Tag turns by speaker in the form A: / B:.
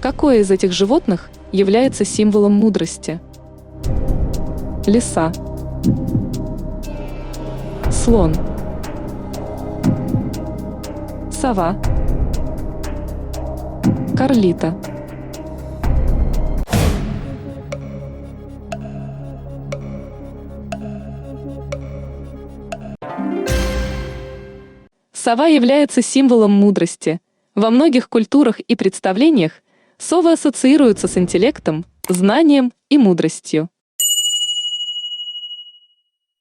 A: Какое из этих животных является символом мудрости? Лиса, слон, сова, карлито. Сова является символом мудрости. Во многих культурах и представлениях совы ассоциируются с интеллектом, знанием и мудростью.